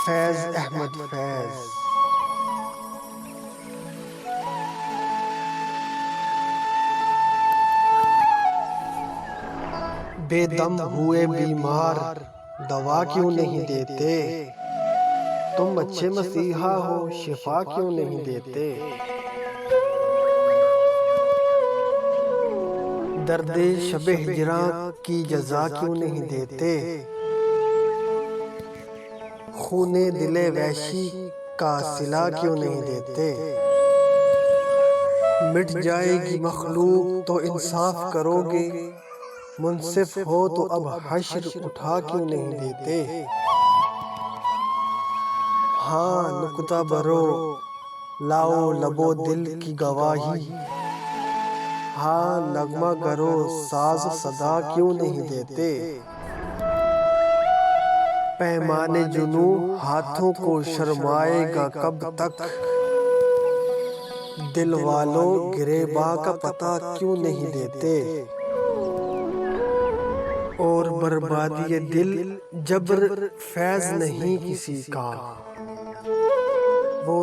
फैज अहमद फैज। बेदम हुए बीमार दवा क्यों नहीं देते, तुम अच्छे मसीहा हो शिफा क्यों नहीं देते। दर्दे शबे हिजरा की जजा क्यों नहीं देते, खूने दिले वैशी का सिला क्यों नहीं देते। मिट जाएगी मखलूक तो इंसाफ करोगे, मुंसिफ हो तो अब हश्र उठा क्यों नहीं देते। हाँ नुक्ता बरो लाओ लबो दिल की गवाही, हाँ नगमा गरो साज सदा क्यों नहीं देते। पैमाने जुनू हाथों को शर्माएगा कब तक, दिल वालों गिरेबा का पता क्यों नहीं देते। और बर्बादी दिल जबर फैज नहीं किसी का, वो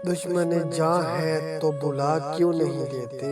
दुश्मन जान है तो बुला क्यों नहीं देते।